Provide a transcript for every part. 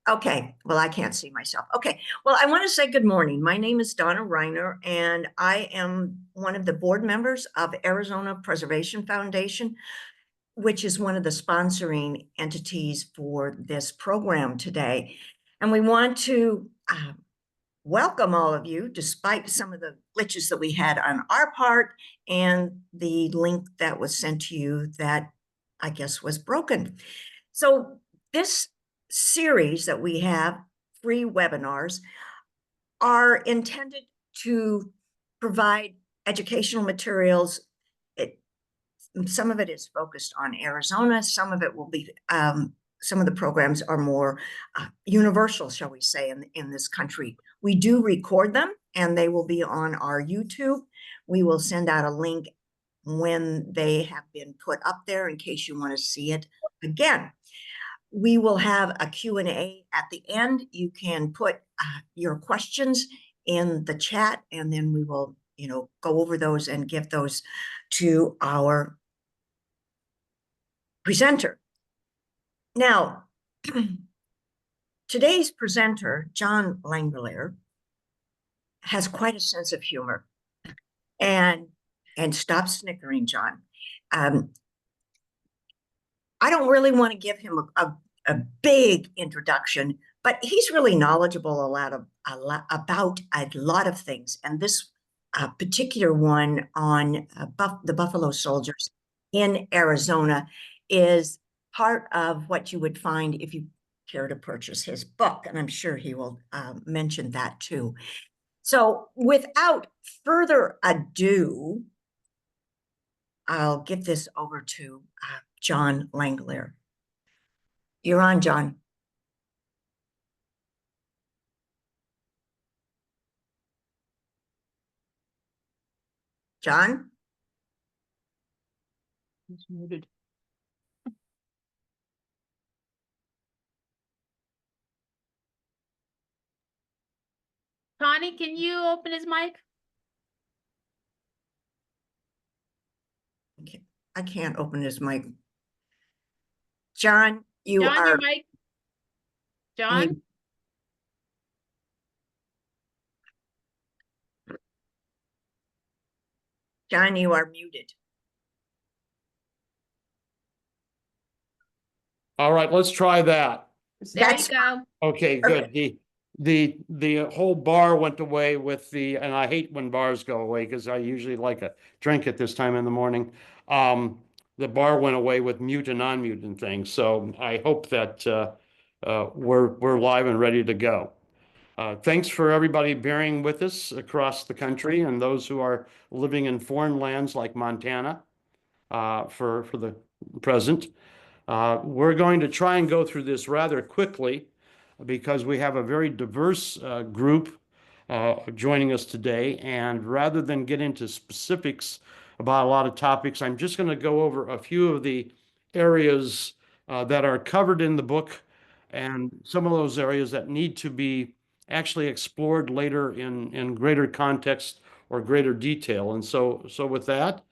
Okay, well, I can't see myself. Okay, well, I want to say good morning. My name is Donna Reiner, and I am one of the board members of Arizona Preservation Foundation, which is one of the sponsoring entities for this program today. And we want to welcome all of you, despite some of the glitches that we had on our part and the link that was sent to you that I guess was broken. So this series that we have, free webinars, are intended to provide educational materials. Some of it is focused on Arizona. Some of it will be, some of the programs are more universal, shall we say, in this country. We do record them and they will be on our YouTube. We will send out a link when they have been put up there in case you want to see it again. We will have a Q&A at the end. You can put your questions in the chat and then we will, go over those and give those to our presenter. Now, today's presenter, John Langellier, has quite a sense of humor. And stop snickering, John. I don't really want to give him a big introduction, but he's really knowledgeable about a lot of things. And this particular one on the Buffalo Soldiers in Arizona is part of what you would find if you care to purchase his book. And I'm sure he will mention that too. So without further ado, I'll give this over to John Langellier. You're on, John. John? He's muted. Connie, can you open his mic? Okay. I can't open his mic. John, John, your mic. John? John, you are muted. All right, let's try that. There you go. Okay, good. The whole bar went away with and I hate when bars go away because I usually like a drink at this time in the morning. The bar went away with mute and unmute and things. So I hope that we're live and ready to go. Thanks for everybody bearing with us across the country and those who are living in foreign lands like Montana for the present. We're going to try and go through this rather quickly because we have a very diverse group joining us today. And rather than get into specifics about a lot of topics, I'm just going to go over a few of the areas that are covered in the book and some of those areas that need to be actually explored later in greater context or greater detail. And so with that,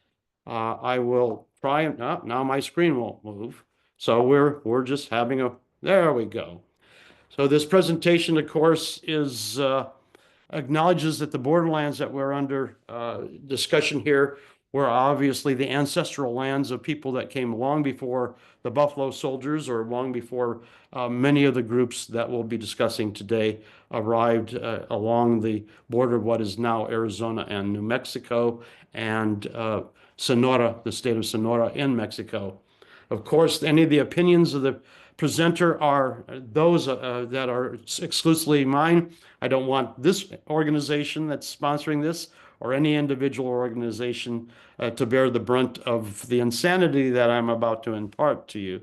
I will try and now my screen won't move. So we're just having there we go. So this presentation, of course, is acknowledges that the borderlands that we're under discussion here were obviously the ancestral lands of people that came long before the Buffalo Soldiers or long before many of the groups that we'll be discussing today arrived along the border of what is now Arizona and New Mexico and Sonora, the state of Sonora in Mexico. Of course, any of the opinions of the presenter are those that are exclusively mine. I don't want this organization that's sponsoring this or any individual organization to bear the brunt of the insanity that I'm about to impart to you.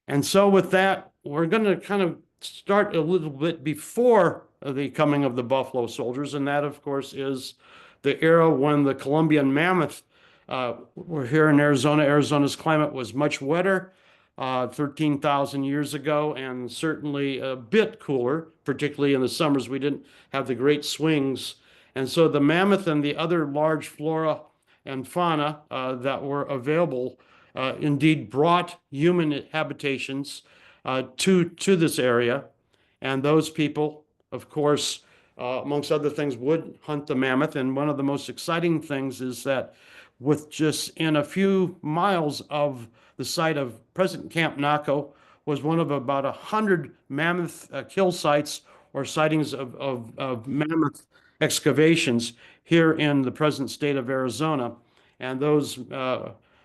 And so with that, we're going to kind of start a little bit before the coming of the Buffalo Soldiers, and that, of course, is the era when the Columbian mammoth were here in Arizona. Arizona's climate was much wetter 13,000 years ago and certainly a bit cooler, particularly in the summers. We didn't have the great swings. And so the mammoth and the other large flora and fauna that were available indeed brought human habitations to this area. And those people, of course, amongst other things, would hunt the mammoth. And one of the most exciting things is that with just in a few miles of the site of present Camp Naco was one of about 100 mammoth kill sites or sightings of mammoth excavations here in the present state of Arizona. And those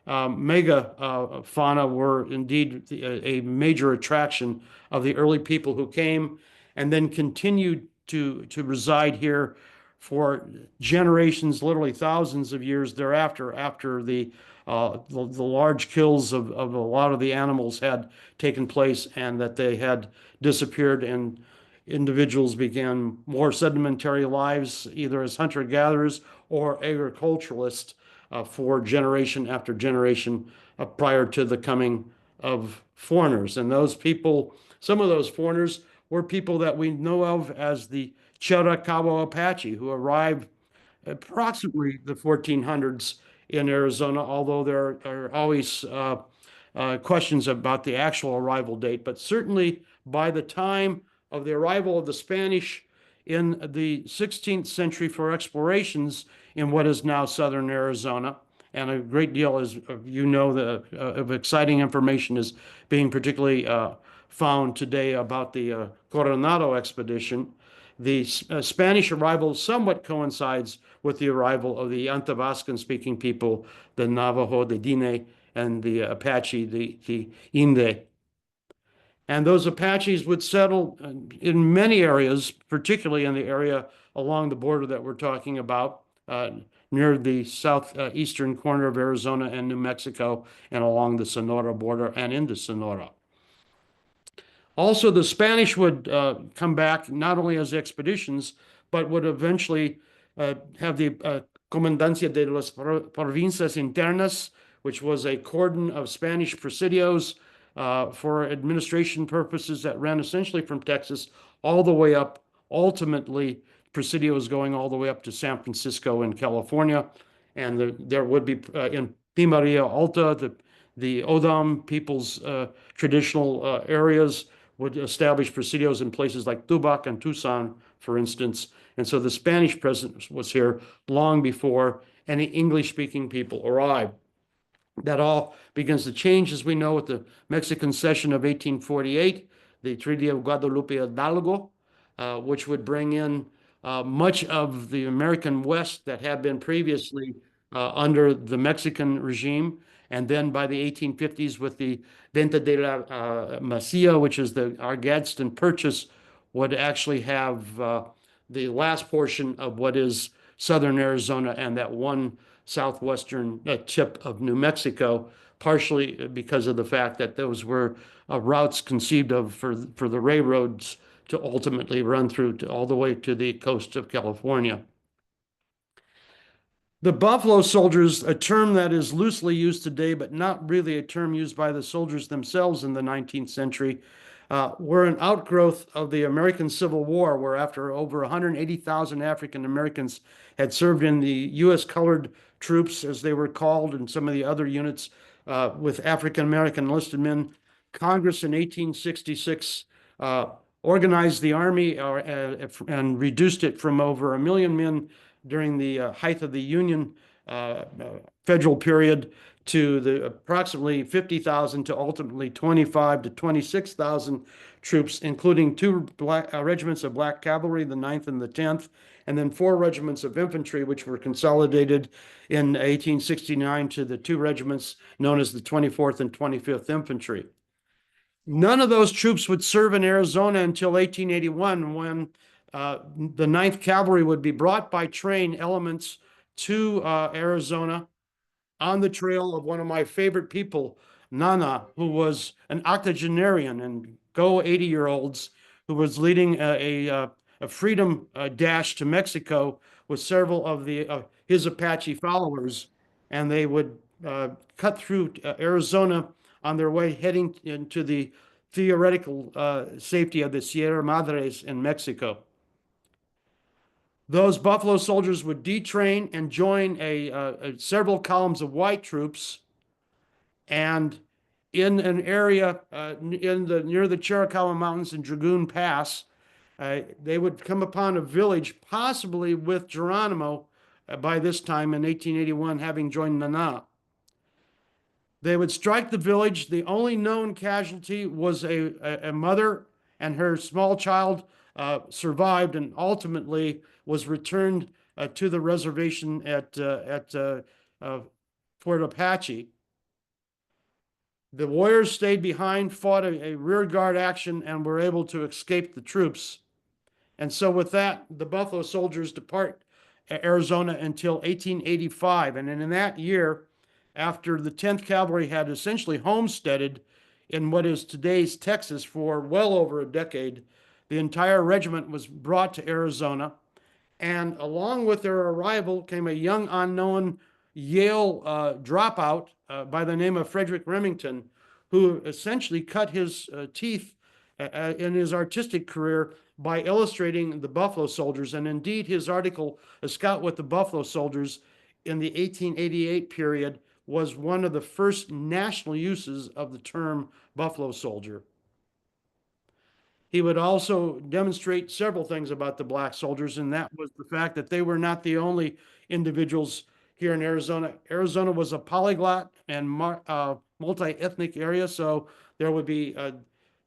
mega fauna were indeed a major attraction of the early people who came and then continued to reside here for generations, literally thousands of years thereafter, after the large kills of a lot of the animals had taken place and that they had disappeared, and individuals began more sedimentary lives, either as hunter-gatherers or agriculturalists, for generation after generation prior to the coming of foreigners. And those people, some of those foreigners, were people that we know of as the Chiricahua Apache, who arrived approximately the 1400s in Arizona, although there are always questions about the actual arrival date. But certainly by the time of the arrival of the Spanish in the 16th century for explorations in what is now southern Arizona, and a great deal, as you know, of exciting information is being particularly found today about the Coronado expedition. The Spanish arrival somewhat coincides with the arrival of the Athabascan-speaking people, the Navajo, the Diné, and the Apache, the Inde. And those Apaches would settle in many areas, particularly in the area along the border that we're talking about, near the southeastern corner of Arizona and New Mexico, and along the Sonora border and into Sonora. Also, the Spanish would come back not only as expeditions, but would eventually have the Comandancia de las Provincias Internas, which was a cordon of Spanish presidios for administration purposes that ran essentially from Texas all the way up, ultimately presidios going all the way up to San Francisco in California. And there would be in Pimaria Alta, the Odam people's traditional areas would establish presidios in places like Tubac and Tucson, for instance. And so the Spanish presence was here long before any English-speaking people arrived. That all begins to change, as we know, with the Mexican cession of 1848, the Treaty of Guadalupe Hidalgo, which would bring in much of the American West that had been previously under the Mexican regime. And then by the 1850s, with the Venta de la Masia, which is our Gadsden Purchase, would actually have the last portion of what is southern Arizona and that one southwestern tip of New Mexico, partially because of the fact that those were routes conceived of for the railroads to ultimately run through all the way to the coast of California. The Buffalo Soldiers, a term that is loosely used today, but not really a term used by the soldiers themselves in the 19th century, were an outgrowth of the American Civil War, where after over 180,000 African Americans had served in the U.S. colored troops, as they were called, and some of the other units with African American enlisted men, Congress in 1866 organized the Army and reduced it from over 1 million men during the height of the Union federal period to the approximately 50,000 to ultimately 25 to 26,000 troops, including 2 regiments of black cavalry, the 9th and the 10th, and then 4 regiments of infantry, which were consolidated in 1869 to the 2 regiments known as the 24th and 25th Infantry. None of those troops would serve in Arizona until 1881, when the 9th Cavalry would be brought by train elements to Arizona on the trail of one of my favorite people, Nana, who was an octogenarian and go 80-year-olds, who was leading a freedom dash to Mexico with several of his Apache followers, and they would cut through Arizona on their way heading into the theoretical safety of the Sierra Madres in Mexico. Those Buffalo Soldiers would detrain and join several columns of white troops And in an area near the Chiricahua Mountains and Dragoon Pass, they would come upon a village, possibly with Geronimo by this time in 1881, having joined Nana. They would strike the village. The only known casualty was a mother, and her small child survived and ultimately was returned to the reservation at Fort Apache. The warriors stayed behind, fought a rear guard action, and were able to escape the troops. And so with that, the Buffalo Soldiers depart Arizona until 1885. And in that year, after the 10th Cavalry had essentially homesteaded in what is today's Texas for well over a decade, the entire regiment was brought to Arizona. And along with their arrival came a young unknown Yale dropout by the name of Frederick Remington, who essentially cut his teeth in his artistic career by illustrating the Buffalo Soldiers. And indeed, his article, A Scout with the Buffalo Soldiers, in the 1888 period, was one of the first national uses of the term Buffalo Soldier. He would also demonstrate several things about the black soldiers, and that was the fact that they were not the only individuals here in Arizona. Arizona was a polyglot and multi-ethnic area, so there would be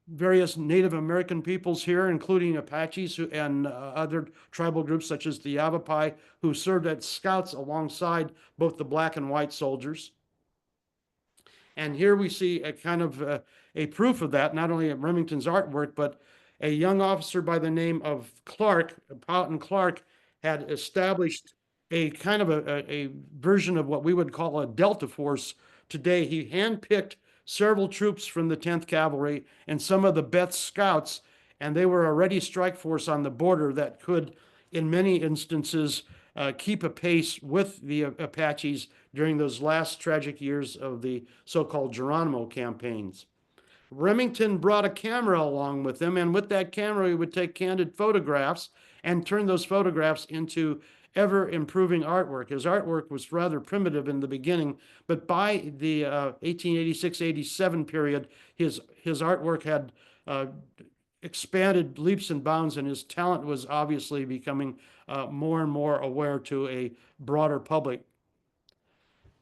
various Native American peoples here, including Apaches and other tribal groups such as the Yavapai, who served as scouts alongside both the black and white soldiers. And here we see a kind of a proof of that, not only at Remington's artwork, but a young officer by the name of Clark, Powhatan Clark, had established a kind of a version of what we would call a Delta Force today. He handpicked several troops from the 10th Cavalry and some of the best scouts, and they were a ready strike force on the border that could, in many instances, keep a pace with the Apaches during those last tragic years of the so-called Geronimo campaigns. Remington brought a camera along with him, and with that camera, he would take candid photographs and turn those photographs into ever-improving artwork. His artwork was rather primitive in the beginning, but by the 1886-87 period, his artwork had expanded leaps and bounds, and his talent was obviously becoming more and more aware to a broader public.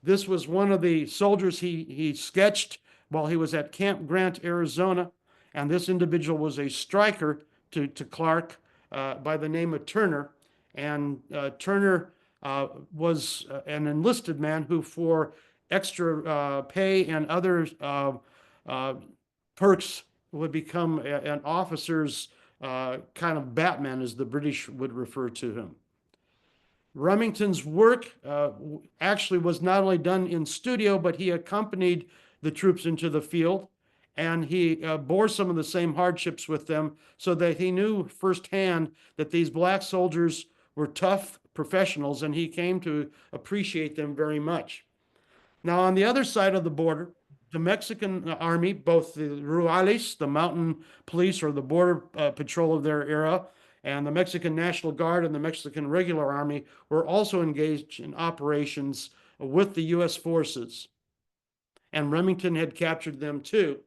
This was one of the soldiers he sketched while he was at Camp Grant, Arizona, and this individual was a striker to Clark by the name of Turner. And Turner was an enlisted man who, for extra pay and other perks, would become an officer's kind of Batman, as the British would refer to him. Remington's work actually was not only done in studio, but he accompanied the troops into the field, and he bore some of the same hardships with them, so that he knew firsthand that these black soldiers were tough professionals, and he came to appreciate them very much. Now, on the other side of the border, the Mexican army, both the Rurales, the mountain police or the border patrol of their era, and the Mexican National Guard and the Mexican Regular Army were also engaged in operations with the U.S. forces. And Remington had captured them too.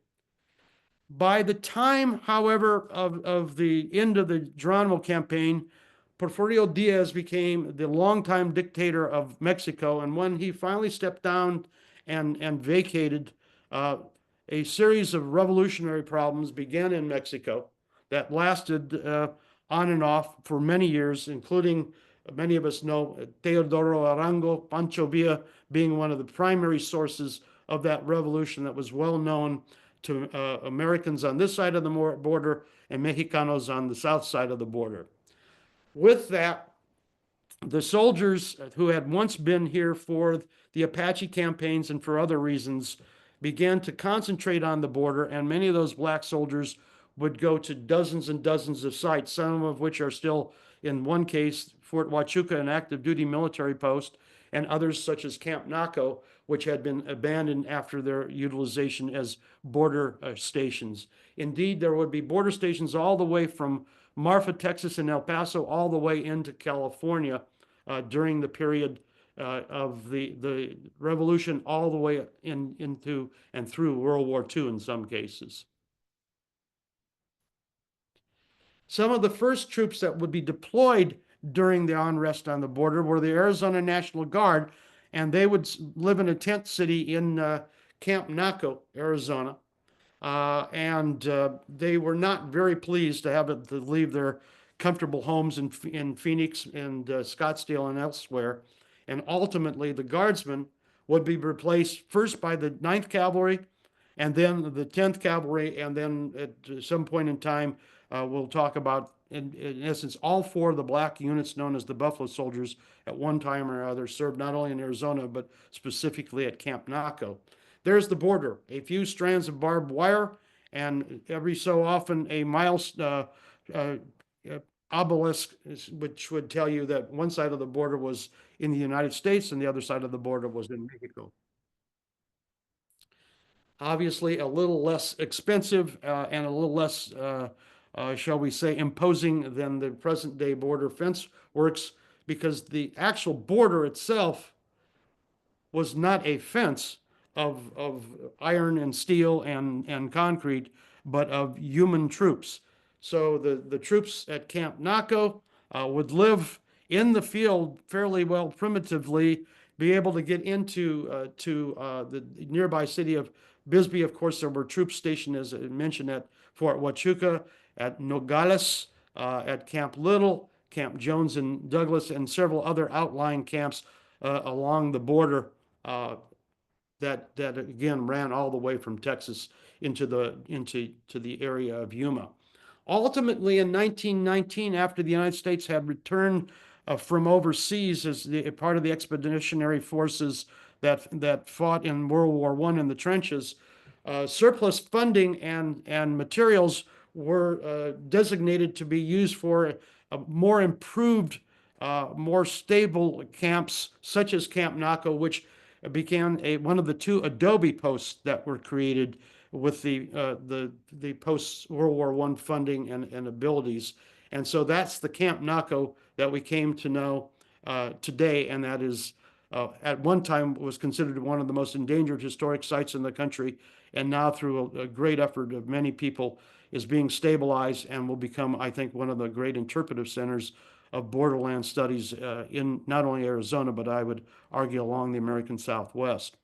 By the time, however, of the end of the Geronimo campaign, Porfirio Diaz became the longtime dictator of Mexico. And when he finally stepped down and vacated, a series of revolutionary problems began in Mexico that lasted on and off for many years, including, many of us know, Teodoro Arango, Pancho Villa being one of the primary sources of that revolution that was well known to Americans on this side of the border and Mexicanos on the south side of the border. With that, the soldiers who had once been here for the Apache campaigns and for other reasons began to concentrate on the border, and many of those black soldiers would go to dozens and dozens of sites, some of which are still, in one case, Fort Huachuca, an active duty military post, and others such as Camp Naco, which had been abandoned after their utilization as border stations. Indeed, there would be border stations all the way from Marfa, Texas, and El Paso, all the way into California during the period of the revolution all the way into and through World War II in some cases. Some of the first troops that would be deployed during the unrest on the border were the Arizona National Guard, and they would live in a tent city in Camp Naco, Arizona. They were not very pleased to have to leave their comfortable homes in Phoenix and Scottsdale and elsewhere. And ultimately, the guardsmen would be replaced first by the 9th Cavalry, and then the 10th Cavalry, and then at some point in time, we'll talk about, in essence, all 4 of the black units known as the Buffalo Soldiers at one time or other served not only in Arizona, but specifically at Camp Naco. There's the border, a few strands of barbed wire, and every so often a obelisk, which would tell you that one side of the border was in the United States and the other side of the border was in Mexico. Obviously, a little less expensive and a little less, shall we say, imposing than the present day border fence works, because the actual border itself was not a fence of iron and steel and concrete, but of human troops. So the troops at Camp Naco would live in the field fairly well primitively, be able to get into the nearby city of Bisbee. Of course, there were troops stationed, as I mentioned, at Fort Huachuca, at Nogales, at Camp Little, Camp Jones and Douglas, and several other outlying camps along the border that again ran all the way from Texas into the area of Yuma. Ultimately, in 1919, after the United States had returned from overseas as part of the expeditionary forces that fought in World War I in the trenches, surplus funding and materials were designated to be used for more improved, more stable camps, such as Camp Naco, which became one of the 2 adobe posts that were created with the post-World War I funding and abilities. And so that's the Camp Naco that we came to know today, and that is at one time was considered one of the most endangered historic sites in the country, and now through a great effort of many people is being stabilized and will become, I think, one of the great interpretive centers of borderland studies in not only Arizona, but I would argue along the American Southwest.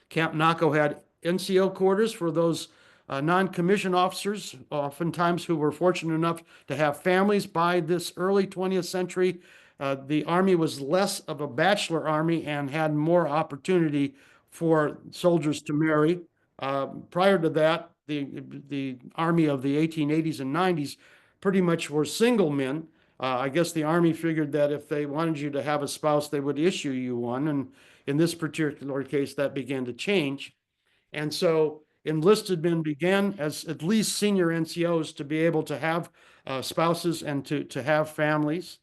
Camp Naco had NCO quarters for those non-commissioned officers, oftentimes who were fortunate enough to have families by this early 20th century. The Army was less of a bachelor army and had more opportunity for soldiers to marry. Prior to that, the Army of the 1880s and 90s pretty much were single men. I guess the Army figured that if they wanted you to have a spouse, they would issue you one. And in this particular case, that began to change. And so enlisted men began as at least senior NCOs to be able to have spouses and to have families.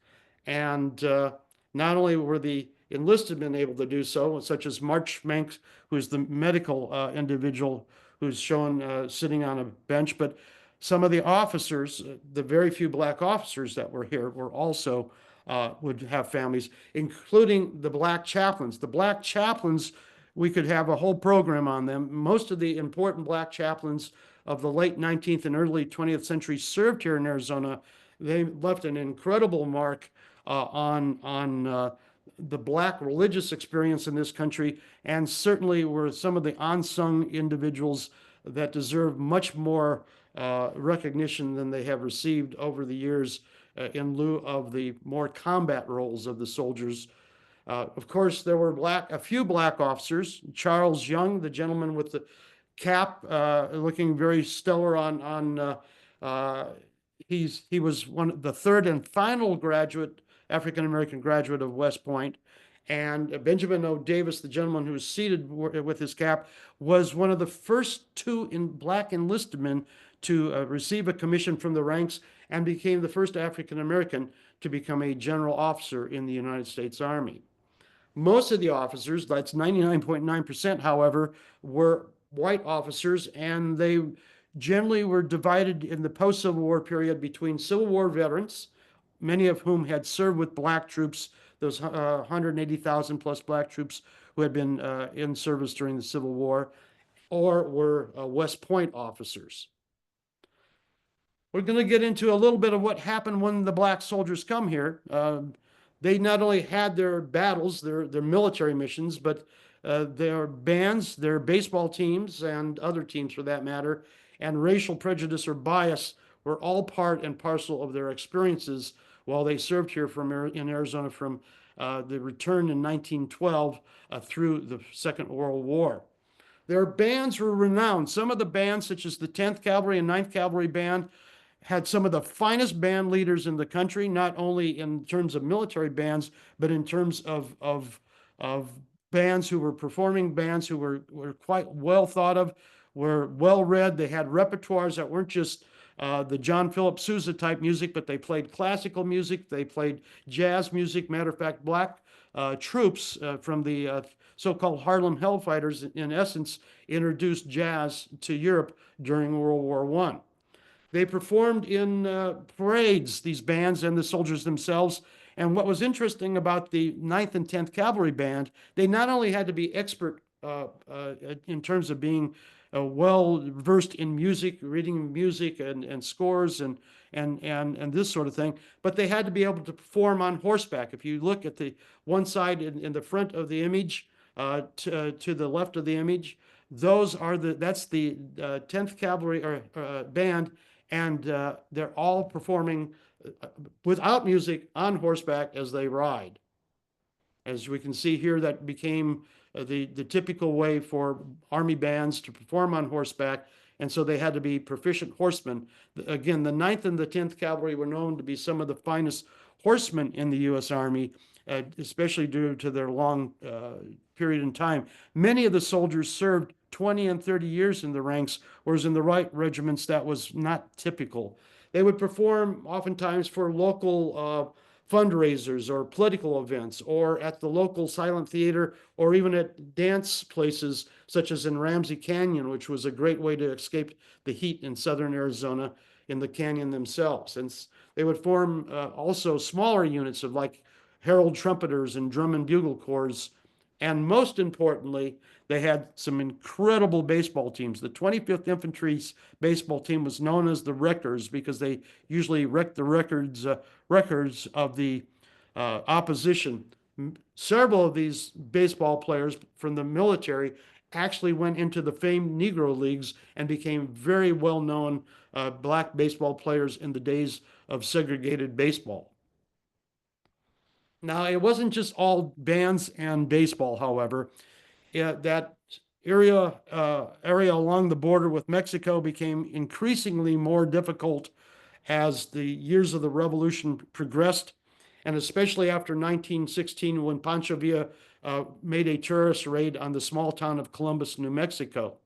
And not only were the enlisted men able to do so, such as March Manx, who's the medical individual who's shown sitting on a bench, but some of the officers, the very few black officers that were here, were also would have families, including the black chaplains. The black chaplains, we could have a whole program on them. Most of the important black chaplains of the late 19th and early 20th century served here in Arizona. They left an incredible mark on the black religious experience in this country, and certainly were some of the unsung individuals that deserve much more recognition than they have received over the years in lieu of the more combat roles of the soldiers. Of course, there were a few black officers. Charles Young, the gentleman with the cap, looking very stellar he was the 3rd and final African-American graduate of West Point. And Benjamin O. Davis, the gentleman who was seated with his cap, was one of the first 2 black enlisted men to receive a commission from the ranks, and became the first African-American to become a general officer in the United States Army. Most of the officers, that's 99.9%, however, were white officers, and they generally were divided in the post-Civil War period between Civil War veterans, many of whom had served with black troops those 180,000 plus black troops who had been in service during the Civil War, or were West Point officers. We're going to get into a little bit of what happened when the black soldiers come here. They not only had their battles, their military missions, but their bands, their baseball teams, and other teams for that matter, and racial prejudice or bias were all part and parcel of their experiences while they served here in Arizona from the return in 1912 through the Second World War. Their bands were renowned. Some of the bands, such as the 10th Cavalry and 9th Cavalry Band, had some of the finest band leaders in the country, not only in terms of military bands, but in terms of bands who were performing bands who were quite well thought of, were well read. They had repertoires that weren't just the John Philip Sousa type music, but they played classical music. They played jazz music. Matter of fact, black troops from the so-called Harlem Hellfighters, in essence, introduced jazz to Europe during World War I. They performed in parades, these bands and the soldiers themselves. And what was interesting about the 9th and 10th Cavalry Band, they not only had to be expert in terms of being well versed in music, reading music and scores and this sort of thing, but they had to be able to perform on horseback. If you look at the one side in the front of the image, to the left of the image, that's the 10th Cavalry Band, and they're all performing without music on horseback as they ride. As we can see here, that became the typical way for Army bands to perform on horseback, and so they had to be proficient horsemen. Again, the 9th and the 10th Cavalry were known to be some of the finest horsemen in the U.S. Army, especially due to their long period in time. Many of the soldiers served 20 and 30 years in the ranks, whereas in the right regiments, that was not typical. They would perform oftentimes for local fundraisers or political events, or at the local silent theater, or even at dance places such as in Ramsey Canyon, which was a great way to escape the heat in southern Arizona in the canyon themselves. And they would form also smaller units of like herald trumpeters and drum and bugle corps. And most importantly, they had some incredible baseball teams. The 25th Infantry's baseball team was known as the Wreckers because they usually wrecked the records of the opposition. Several of these baseball players from the military actually went into the famed Negro Leagues and became very well-known black baseball players in the days of segregated baseball. Now, it wasn't just all bands and baseball, however. That area along the border with Mexico became increasingly more difficult as the years of the revolution progressed, and especially after 1916, when Pancho Villa made a terrorist raid on the small town of Columbus, New Mexico.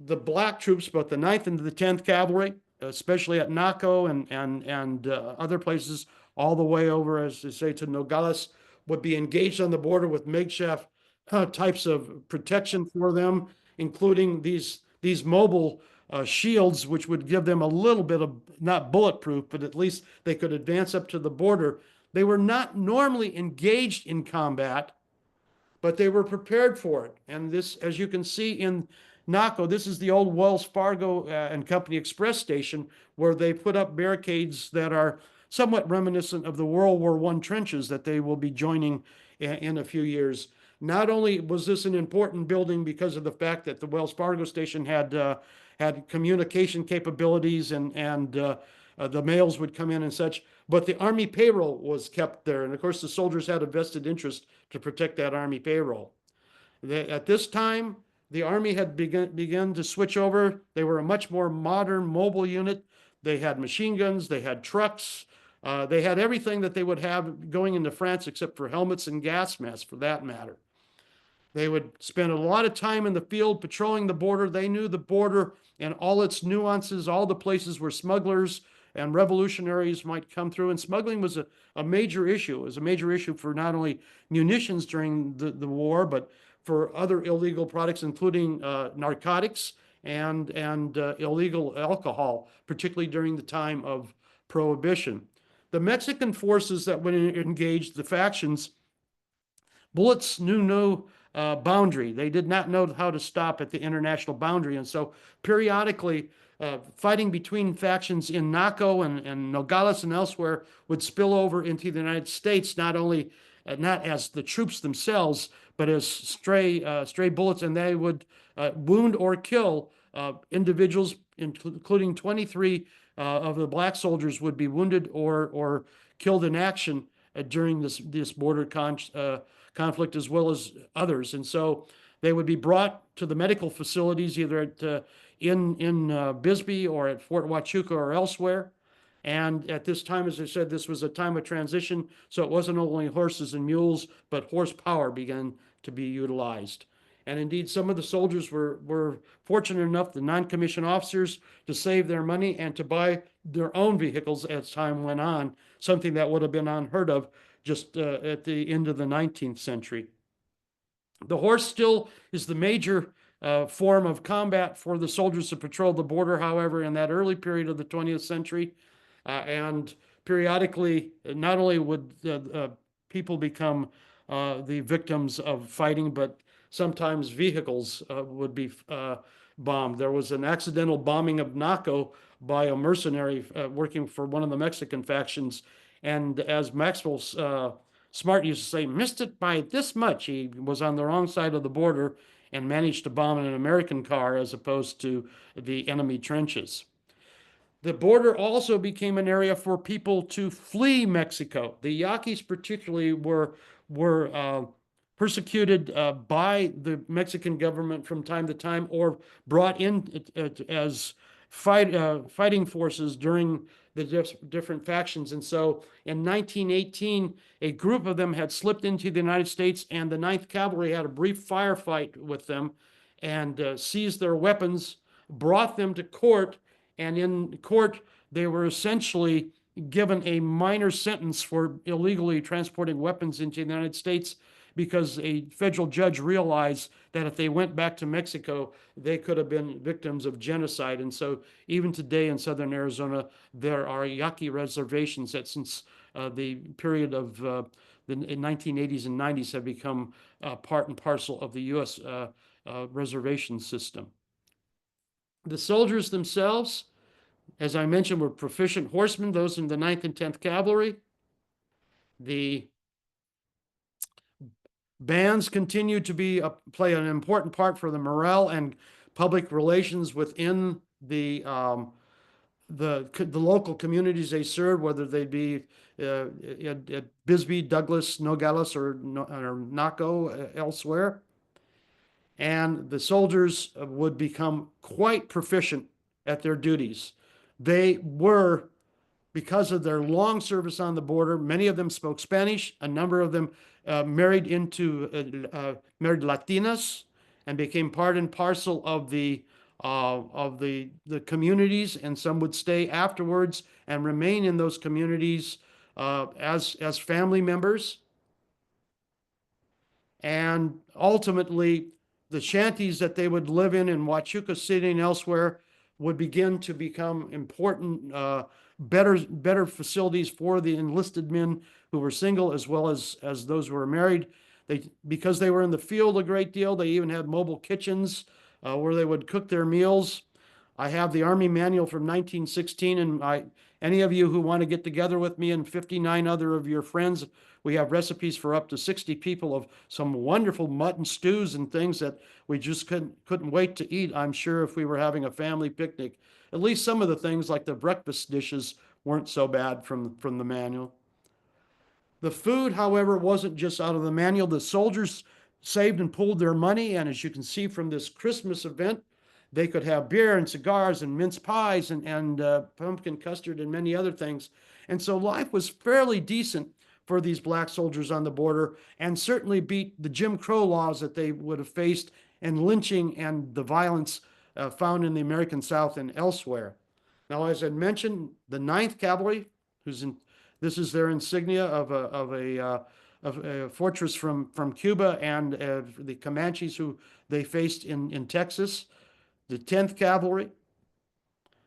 The black troops, both the 9th and the 10th Cavalry, especially at Naco and other places, all the way over, as they say, to Nogales, would be engaged on the border with makeshift types of protection for them, including these mobile shields, which would give them a little bit of, not bulletproof, but at least they could advance up to the border. They were not normally engaged in combat, but they were prepared for it. And this, as you can see in Naco, this is the old Wells Fargo and Company Express station, where they put up barricades that are somewhat reminiscent of the World War I trenches that they will be joining in a few years. Not only was this an important building because of the fact that the Wells Fargo station had communication capabilities and the mails would come in and such, but the Army payroll was kept there. And of course, the soldiers had a vested interest to protect that Army payroll. At this time, the Army had begun to switch over. They were a much more modern mobile unit. They had machine guns, they had trucks, they had everything that they would have going into France except for helmets and gas masks, for that matter. They would spend a lot of time in the field patrolling the border. They knew the border and all its nuances, all the places where smugglers and revolutionaries might come through. And smuggling was a major issue. It was a major issue for not only munitions during the war, but for other illegal products, including narcotics and illegal alcohol, particularly during the time of Prohibition. The Mexican forces that would engage the factions, bullets knew no boundary. They did not know how to stop at the international boundary. And so periodically, fighting between factions in Naco and Nogales and elsewhere would spill over into the United States, not only not as the troops themselves, but as stray bullets, and they would wound or kill individuals, including 23 of the black soldiers would be wounded or killed in action during this border conflict, as well as others. And so they would be brought to the medical facilities either at in Bisbee or at Fort Huachuca or elsewhere. And at this time, as I said, this was a time of transition, so it wasn't only horses and mules, but horsepower began to be utilized. And indeed, some of the soldiers were fortunate enough, the non-commissioned officers, to save their money and to buy their own vehicles as time went on, something that would have been unheard of just at the end of the 19th century. The horse still is the major form of combat for the soldiers to patrol the border, however, in that early period of the 20th century. And periodically, not only would people become the victims of fighting, but sometimes vehicles would be bombed. There was an accidental bombing of Naco by a mercenary working for one of the Mexican factions. And as Maxwell Smart used to say, missed it by this much. He was on the wrong side of the border and managed to bomb an American car as opposed to the enemy trenches. The border also became an area for people to flee Mexico. The Yaquis particularly were persecuted by the Mexican government from time to time, or brought in as fighting forces during the different factions. And so in 1918, a group of them had slipped into the United States, and the 9th Cavalry had a brief firefight with them and seized their weapons, brought them to court, and in court, they were essentially given a minor sentence for illegally transporting weapons into the United States, because a federal judge realized that if they went back to Mexico, they could have been victims of genocide. And so even today in southern Arizona, there are Yaqui reservations that since the period of the 1980s and 90s have become part and parcel of the U.S. Reservation system. The soldiers themselves, as I mentioned, were proficient horsemen, those in the 9th and 10th Cavalry. The bands continued to play an important part for the morale and public relations within the local communities they served, whether they be at Bisbee, Douglas, Nogales, or Naco, elsewhere. And the soldiers would become quite proficient at their duties. They were, because of their long service on the border, many of them spoke Spanish. A number of them married Latinas and became part and parcel of the communities, and some would stay afterwards and remain in those communities as family members. And ultimately, the shanties that they would live in Huachuca City and elsewhere would begin to become important, better facilities for the enlisted men who were single, as well as those who were married. Because they were in the field a great deal, they even had mobile kitchens where they would cook their meals. I have the Army Manual from 1916, and any of you who want to get together with me and 59 other of your friends, we have recipes for up to 60 people of some wonderful mutton stews and things that we just couldn't wait to eat, I'm sure, if we were having a family picnic. At least some of the things like the breakfast dishes weren't so bad from the manual. The food, however, wasn't just out of the manual. The soldiers saved and pooled their money, and as you can see from this Christmas event, they could have beer and cigars and mince pies and pumpkin custard and many other things. And so life was fairly decent for these black soldiers on the border, and certainly beat the Jim Crow laws that they would have faced, and lynching and the violence found in the American South and elsewhere. Now, as I mentioned, the 9th Cavalry, this is their insignia of a fortress from Cuba, and the Comanches who they faced in Texas. The 10th Cavalry,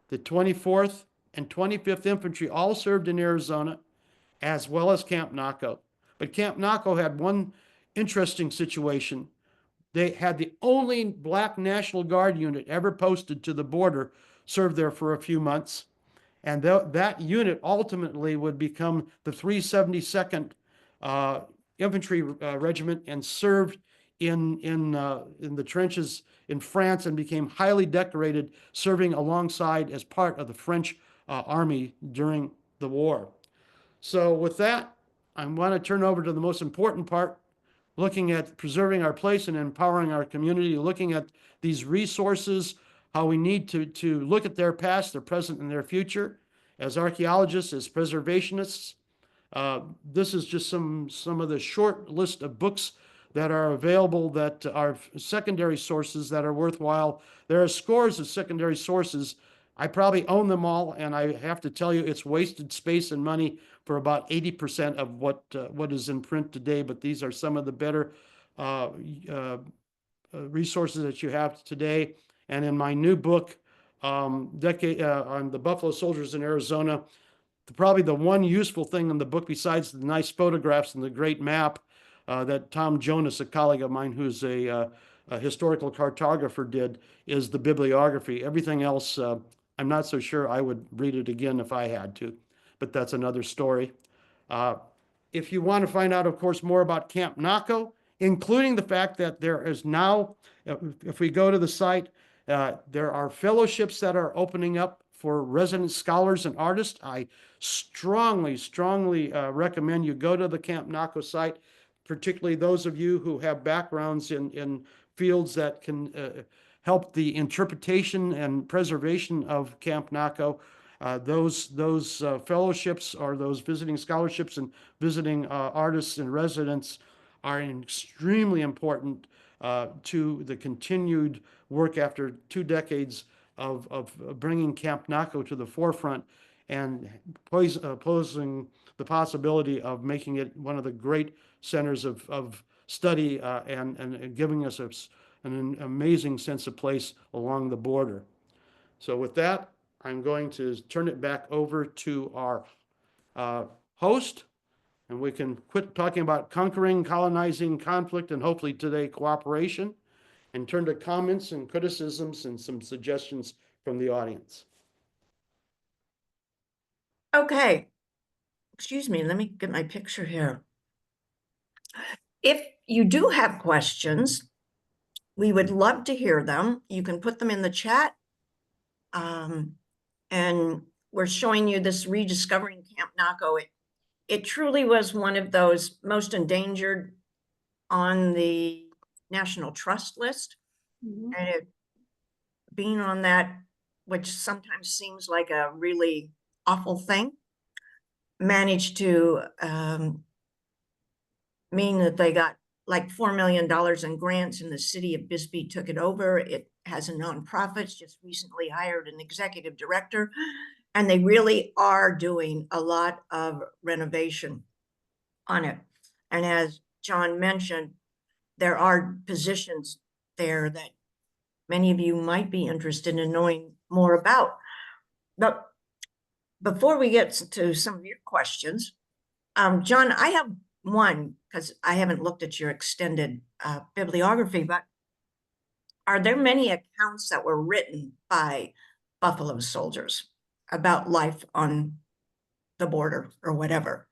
the 24th and 25th Infantry all served in Arizona. as well as Camp Naco. But Camp Naco had one interesting situation. They had the only Black National Guard unit ever posted to the border, served there for a few months. And that unit ultimately would become the 372nd Infantry Regiment and served in the trenches in France and became highly decorated, serving alongside as part of the French army during the war. So with that, I want to turn over to the most important part, looking at preserving our place and empowering our community, looking at these resources, how we need to look at their past, their present, and their future. As archaeologists, as preservationists, this is just some of the short list of books that are available that are secondary sources that are worthwhile. There are scores of secondary sources. I probably own them all, and I have to tell you, it's wasted space and money for about 80% of what is in print today. But these are some of the better resources that you have today. And in my new book, on the Buffalo Soldiers in Arizona, probably the one useful thing in the book, besides the nice photographs and the great map that Tom Jonas, a colleague of mine who's a historical cartographer, did, is the bibliography. Everything else, I'm not so sure I would read it again if I had to, but that's another story. If you want to find out, of course, more about Camp Naco, including the fact that there is now, if we go to the site, there are fellowships that are opening up for resident scholars and artists. I strongly recommend you go to the Camp Naco site, particularly those of you who have backgrounds in fields that can help the interpretation and preservation of Camp Naco. Those fellowships or those visiting scholarships and visiting artists and residents are extremely important to the continued work after 2 decades of bringing Camp Naco to the forefront and posing the possibility of making it one of the great centers of study and giving us an amazing sense of place along the border. So with that, I'm going to turn it back over to our host, and we can quit talking about conquering, colonizing, conflict, and hopefully today cooperation, and turn to comments and criticisms and some suggestions from the audience. Okay, excuse me, let me get my picture here. If you do have questions, we would love to hear them. You can put them in the chat. And we're showing you this rediscovering Camp Naco. It truly was one of those most endangered on the National Trust list. Mhm. And it being on that, which sometimes seems like a really awful thing, managed to mean that they got like $4 million in grants, and the city of Bisbee took it over. It has a nonprofit, just recently hired an executive director, and they really are doing a lot of renovation on it. And as John mentioned, there are positions there that many of you might be interested in knowing more about. But before we get to some of your questions, John, I have one, because I haven't looked at your extended bibliography, but are there many accounts that were written by Buffalo soldiers about life on the border or whatever?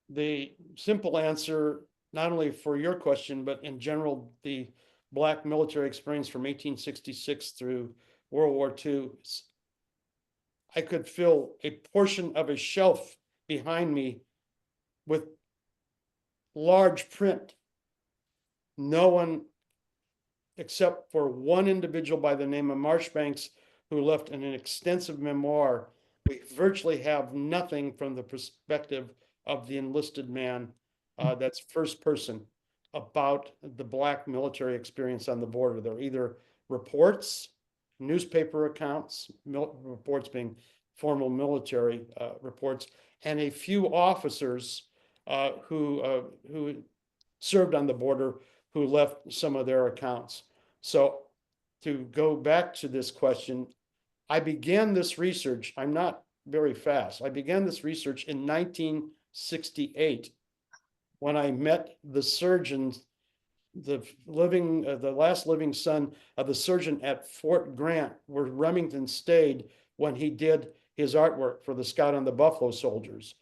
The simple answer, not only for your question, but in general, the Black military experience from 1866 through World War II, I could fill a portion of a shelf behind me with large print. No one, except for one individual by the name of Marshbanks, who left an extensive memoir. We virtually have nothing from the perspective of the enlisted man that's first person about the Black military experience on the border. They're either reports, newspaper accounts, reports being formal military reports, and a few officers who served on the border who left some of their accounts. So to go back to this question, I began this research. I'm not very fast. I began this research in 1968 when I met the surgeon, the last living son of the surgeon at Fort Grant, where Remington stayed when he did his artwork for the Scout and the Buffalo Soldiers.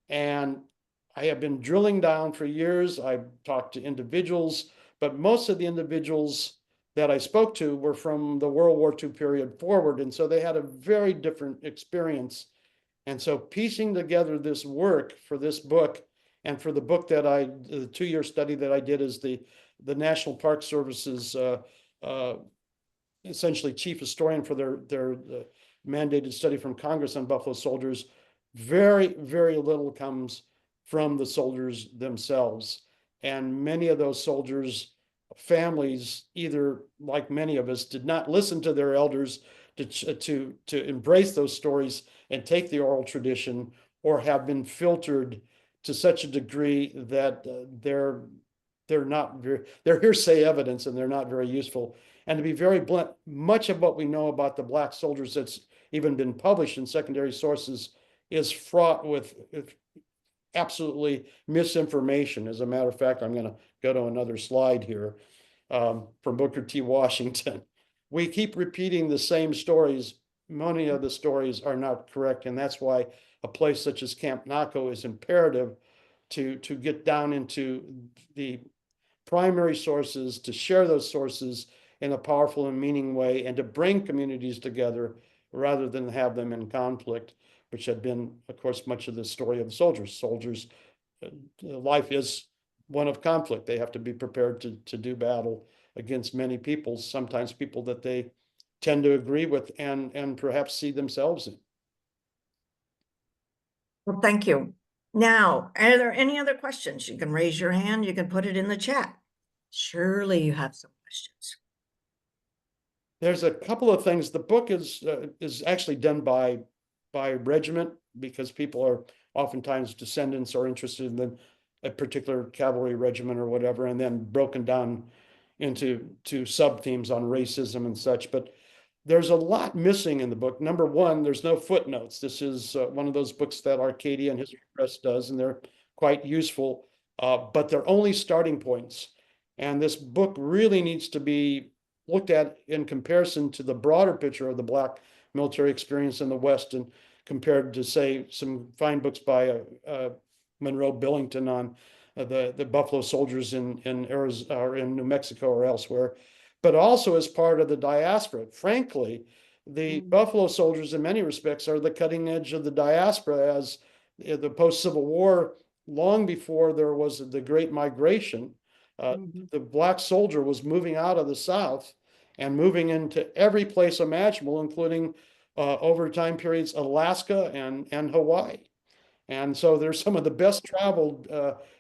And I have been drilling down for years. I've talked to individuals, but most of the individuals that I spoke to were from the World War II period forward. And so they had a very different experience. And so piecing together this work for this book and for the book that the 2-year study that I did is the National Park Service's essentially chief historian for their mandated study from Congress on buffalo soldiers. Very, very little comes from the soldiers themselves. And many of those soldiers' families, either like many of us, did not listen to their elders to embrace those stories and take the oral tradition, or have been filtered to such a degree that they're hearsay evidence and they're not very useful. And to be very blunt, much of what we know about the black soldiers that's even been published in secondary sources is fraught with absolutely misinformation. As a matter of fact, I'm going to go to another slide here from Booker T. Washington. We keep repeating the same stories. Many of the stories are not correct, and that's why a place such as Camp Naco is imperative to get down into the primary sources, to share those sources in a powerful and meaning way, and to bring communities together rather than have them in conflict, which had been, of course, much of the story of the soldiers. Soldiers, life is one of conflict. They have to be prepared to do battle against many people, sometimes people that they tend to agree with and perhaps see themselves in. Well, thank you. Now, are there any other questions? You can raise your hand. You can put it in the chat. Surely you have some questions. There's a couple of things. The book is actually done by regiment, because people are oftentimes descendants or interested in a particular cavalry regiment or whatever, and then broken down into sub themes on racism and such. But there's a lot missing in the book. Number one, there's no footnotes. This is one of those books that Arcadia and History Press does, and they're quite useful, but they're only starting points. And this book really needs to be looked at in comparison to the broader picture of the Black military experience in the West, and compared to, say, some fine books by Monroe Billington on the Buffalo Soldiers in Arizona or in New Mexico or elsewhere, but also as part of the diaspora. Frankly, the Buffalo Soldiers in many respects are the cutting edge of the diaspora, as the post-Civil War, long before there was the Great Migration, the Black soldier was moving out of the South and moving into every place imaginable, including over time periods, Alaska and Hawaii. And so there's some of the best traveled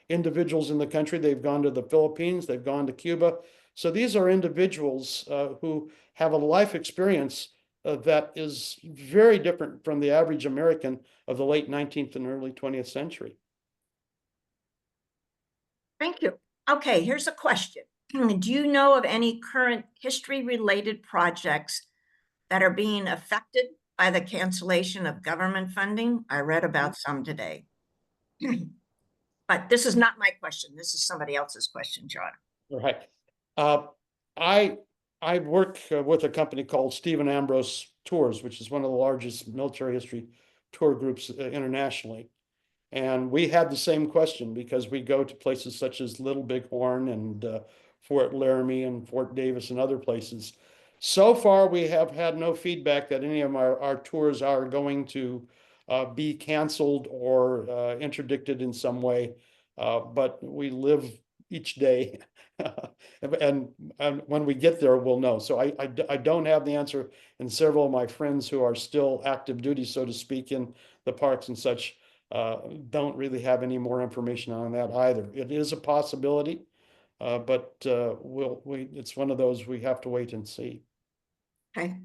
individuals in the country. They've gone to the Philippines, they've gone to Cuba. So these are individuals who have a life experience that is very different from the average American of the late 19th and early 20th century. Thank you. Okay, here's a question. Do you know of any current history-related projects that are being affected by the cancellation of government funding? I read about some today. But this is not my question. This is somebody else's question, John. Right. I work with a company called Stephen Ambrose Tours, which is one of the largest military history tour groups internationally. And we had the same question, because we go to places such as Little Bighorn and Fort Laramie and Fort Davis and other places. So far, we have had no feedback that any of our tours are going to be canceled or interdicted in some way. But we live each day. and when we get there, we'll know. So I don't have the answer. And several of my friends who are still active duty, so to speak, in the parks and such, don't really have any more information on that either. It is a possibility, but it's one of those we have to wait and see. Okay.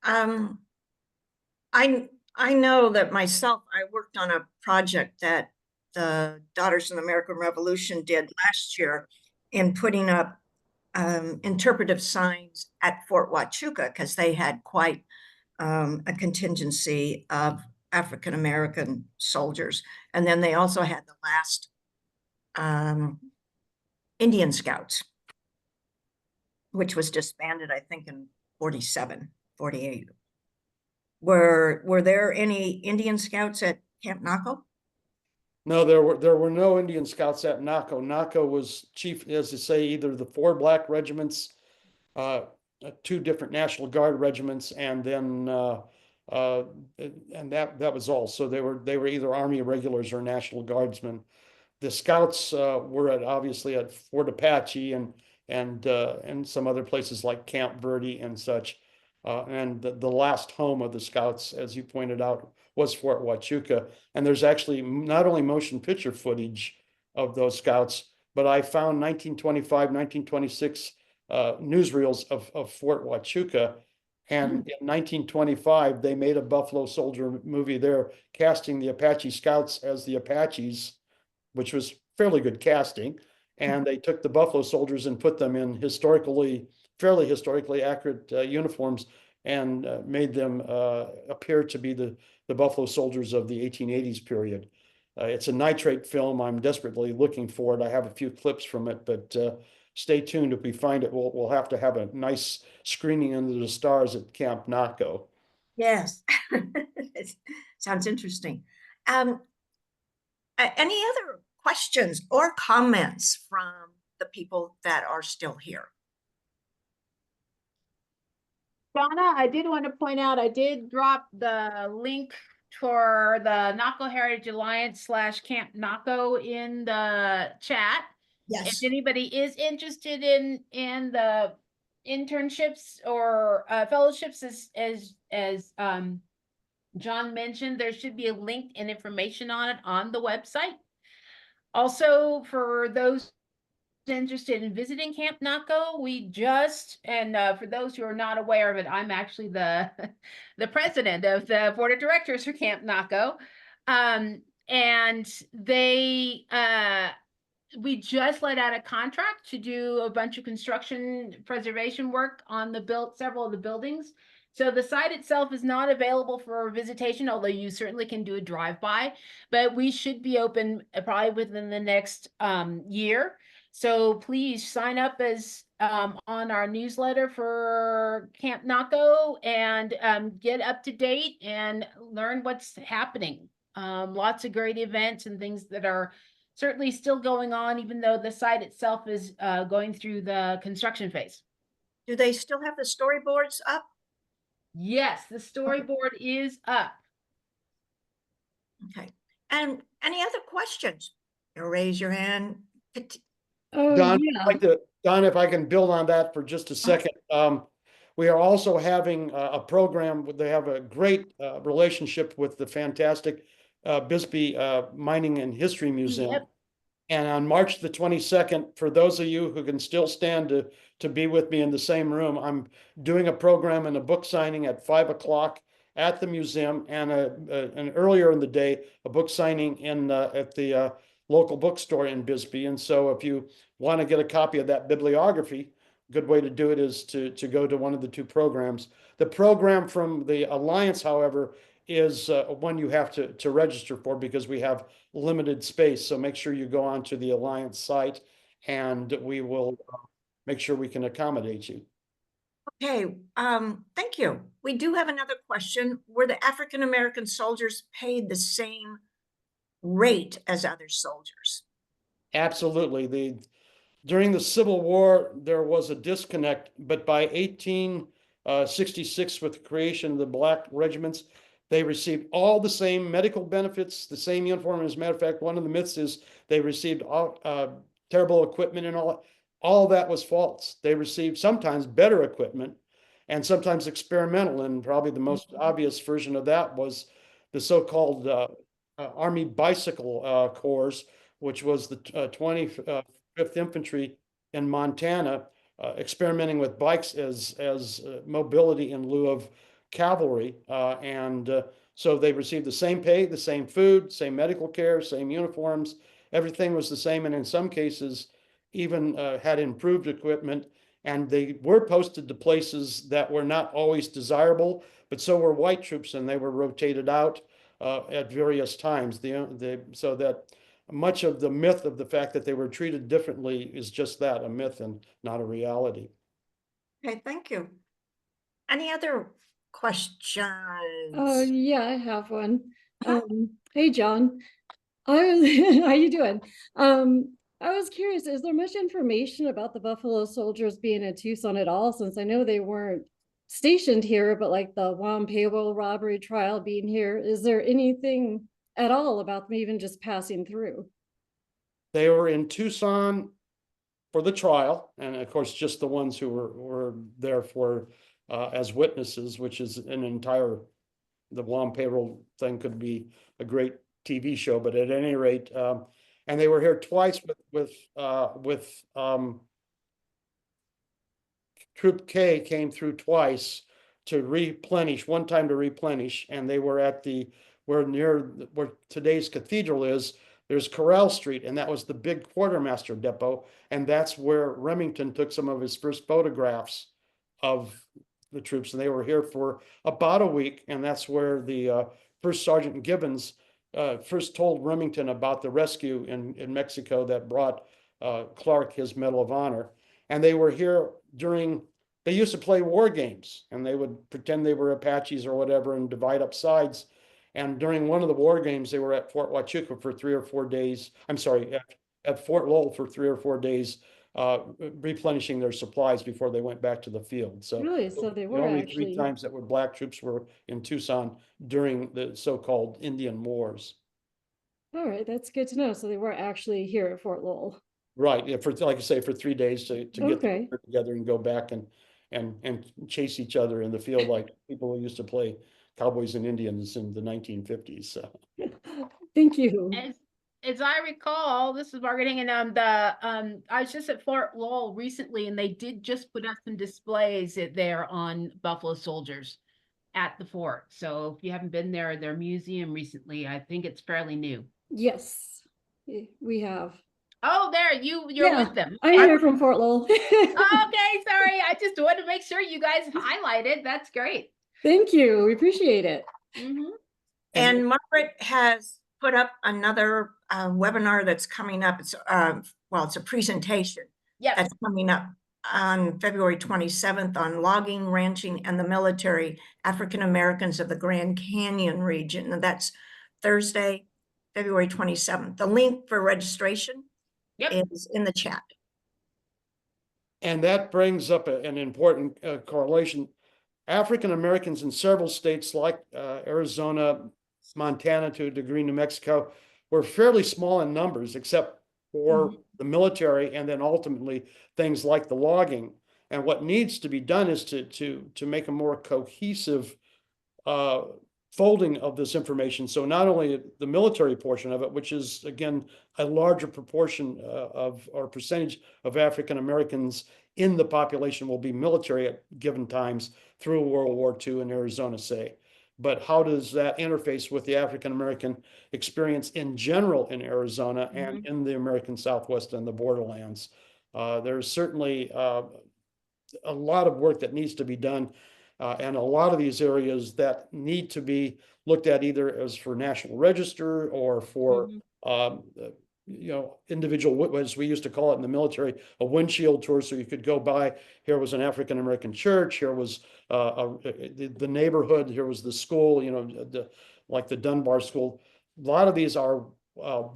I know that myself, I worked on a project that the Daughters of the American Revolution did last year in putting up interpretive signs at Fort Huachuca, because they had quite a contingency of African-American soldiers. And then they also had the last Indian Scouts, which was disbanded, I think, in 47, 48. Were there any Indian Scouts at Camp Naco? No, there were no Indian Scouts at Naco. Naco was chief, as to say, either the 4 black regiments, 2 different National Guard regiments, and then and that was all. So they were either Army regulars or National Guardsmen. The Scouts were obviously at Fort Apache and some other places like Camp Verde and such. And the last home of the Scouts, as you pointed out, was Fort Huachuca. And there's actually not only motion picture footage of those Scouts, but I found 1925, 1926 newsreels of Fort Huachuca. And in 1925, they made a Buffalo Soldier movie there, casting the Apache Scouts as the Apaches, which was fairly good casting. And they took the Buffalo Soldiers and put them in fairly historically accurate uniforms and made them appear to be the Buffalo Soldiers of the 1880s period. It's a nitrate film. I'm desperately looking for it. I have a few clips from it, but stay tuned. If we find it, we'll have to have a nice screening under the stars at Camp Naco. Yes. Sounds interesting. Any other questions or comments from the people that are still here? Donna, I did want to point out, I did drop the link for the Naco Heritage Alliance / Camp Naco in the chat. Yes. If anybody is interested in the internships or fellowships, as John mentioned, there should be a link and information on it on the website. Also, for those interested in visiting Camp Naco, we just, and for those who are not aware of it, I'm actually the the president of the board of directors for Camp Naco. And they we just let out a contract to do a bunch of construction preservation work on several of the buildings. So the site itself is not available for visitation, although you certainly can do a drive-by, but we should be open probably within the next year. So please sign up as on our newsletter for Camp Naco and get up to date and learn what's happening. Lots of great events and things that are certainly still going on, even though the site itself is going through the construction phase. Do they still have the storyboards up? Yes, the storyboard is up. Okay. And any other questions? You raise your hand. Don, Don, if I can build on that for just a second. We are also having a program. They have a great relationship with the fantastic Bisbee Mining and History Museum. Yep. And on March the 22nd, for those of you who can still stand to be with me in the same room, I'm doing a program and a book signing at 5 o'clock at the museum, and an earlier in the day, a book signing at the local bookstore in Bisbee. And so if you want to get a copy of that bibliography, a good way to do it is to go to one of the 2 programs. The program from the Alliance, however, is one you have to register for because we have limited space. So make sure you go onto the Alliance site and we will make sure we can accommodate you. Okay, thank you. We do have another question. Were the African-American soldiers paid the same rate as other soldiers? Absolutely. During the Civil War, there was a disconnect, but by 1866, with the creation of the black regiments, they received all the same medical benefits, the same uniform. As a matter of fact, one of the myths is they received all terrible equipment and all that was false. They received sometimes better equipment and sometimes experimental. And probably the most obvious version of that was the so-called Army Bicycle Corps, which was the 25th Infantry in Montana, experimenting with bikes as mobility in lieu of cavalry. So they received the same pay, the same food, same medical care, same uniforms. Everything was the same, and in some cases even had improved equipment. And they were posted to places that were not always desirable, but so were white troops, and they were rotated out at various times. So that much of the myth of the fact that they were treated differently is just that, a myth and not a reality. Okay, thank you. Any other questions? Yeah, I have one. Hey, John. I was, how you doing? I was curious, is there much information about the Buffalo Soldiers being in Tucson at all? Since I know they weren't stationed here, but like the Juan Payroll robbery trial being here, is there anything at all about them even just passing through? They were in Tucson for the trial, and of course, just the ones who were there for as witnesses, which is an entire, the Juan Payroll thing could be a great TV show, but at any rate, and they were here twice with Troop K came through twice to replenish, one time to replenish, and they were at where today's cathedral is. There's Corral Street, and that was the big quartermaster depot, and that's where Remington took some of his first photographs of the troops, and they were here for about a week, and that's where the First Sergeant Gibbons first told Remington about the rescue in Mexico that brought Clark his Medal of Honor. And they were here they used to play war games, and they would pretend they were Apaches or whatever and divide up sides. And during one of the war games, they were at Fort Huachuca for 3 or 4 days. I'm sorry, at Fort Lowell for 3 or 4 days, replenishing their supplies before they went back to the field. So Really? So they the were only actually 3 times that black troops were in Tucson during the so-called Indian Wars. all right. That's good to know. So they were actually here at Fort Lowell. Right, yeah, for like I say, for 3 days to get Okay. together and go back and chase each other in the field like people who used to play cowboys and Indians in the 1950s. So Thank you. As I recall, this is marketing, and I was just at Fort Lowell recently, and they did just put up some displays there on Buffalo Soldiers at the fort. So if you haven't been there, their museum recently, I think it's fairly new. Yes, we have. Oh, there, you're Yeah, with them. I'm here from Fort Lowell. Okay, sorry. I just wanted to make sure you guys highlighted. That's great. Thank you. We appreciate it. Mm-hmm. And Margaret has put up another webinar that's coming up. It's it's a presentation Yep. that's coming up on February 27th on logging, ranching, and the military African Americans of the Grand Canyon region. And that's Thursday, February 27th. The link for registration is in the chat. And that brings up an important correlation. African Americans in several states like Arizona, Montana, to a degree, New Mexico, were fairly small in numbers, except for the military, and then ultimately things like the logging. And what needs to be done is to make a more cohesive folding of this information. So not only the military portion of it, which is again a larger proportion of or percentage of African Americans in the population will be military at given times through World War II in Arizona, say. But how does that interface with the African American experience in general in Arizona and in the American Southwest and the borderlands? There's certainly a lot of work that needs to be done. And a lot of these areas that need to be looked at either as for National Register or for individual, as we used to call it in the military, a windshield tour. So you could go by, here was an African American church, here was the neighborhood, here was the school, like the Dunbar School. A lot of these are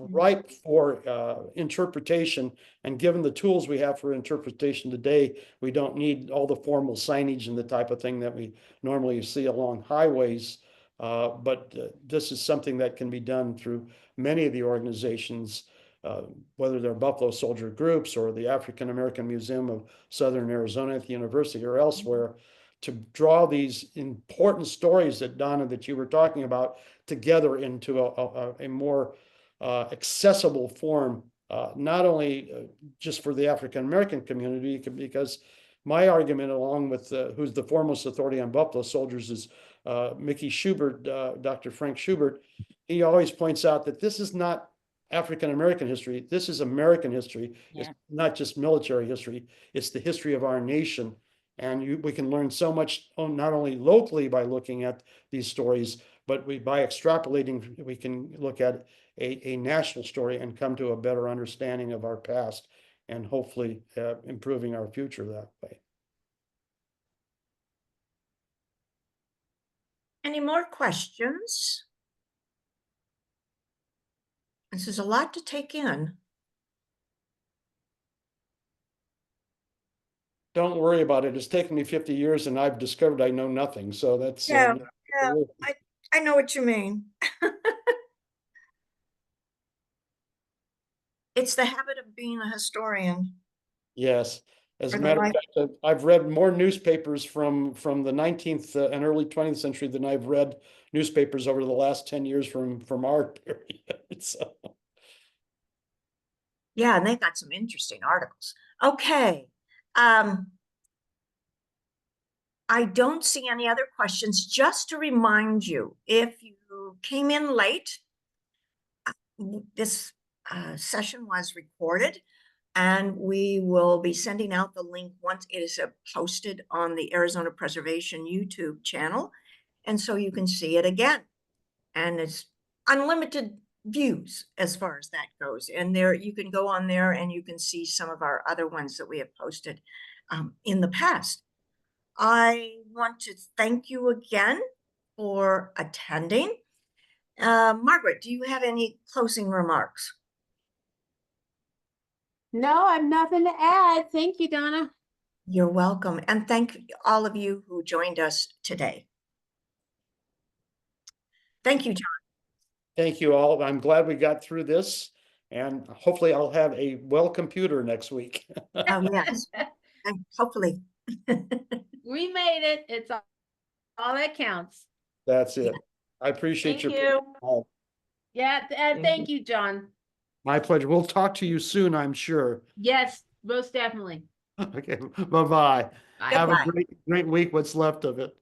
ripe for interpretation, and given the tools we have for interpretation today, we don't need all the formal signage and the type of thing that we normally see along highways. But this is something that can be done through many of the organizations, whether they're Buffalo Soldier groups or the African American Museum of Southern Arizona at the university or elsewhere, to draw these important stories that Donna, that you were talking about, together into a more accessible form, not only just for the African American community, because my argument, along with who's the foremost authority on Buffalo Soldiers, is Mickey Schubert, Dr. Frank Schubert. He always points out that this is not African American history. This is American history. Yeah. It's not just military history. It's the history of our nation. And we can learn so much, not only locally by looking at these stories, but by extrapolating, we can look at a national story and come to a better understanding of our past and hopefully improving our future that way. Any more questions? This is a lot to take in. Don't worry about it. It's taken me 50 years and I've discovered I know nothing. So that's Yeah, I know what you mean. It's the habit of being a historian. yes. As a Or the matter of life- fact, I've read more newspapers from the 19th and early 20th century than I've read newspapers over the last 10 years from our period. So, Yeah, and they got some interesting articles. Okay. I don't see any other questions. Just to remind you, if you came in late, this session was recorded, and we will be sending out the link once it is posted on the Arizona Preservation YouTube channel. And so you can see it again. And it's unlimited views as far as that goes. And there you can go on there and you can see some of our other ones that we have posted in the past. I want to thank you again for attending. Margaret, do you have any closing remarks? No, I've nothing to add. Thank you, Donna. You're welcome. And thank all of you who joined us today. Thank you, John. thank you all. I'm glad we got through this, and hopefully I'll have a well computer next week. Oh, yes. And hopefully. We made it. It's all that counts. That's it. I appreciate Thank your. you. Yeah, thank you, John. My pleasure. We'll talk to you soon, I'm sure. Yes, most definitely. Okay, bye-bye. Bye. Have a Goodbye. great week, what's left of it.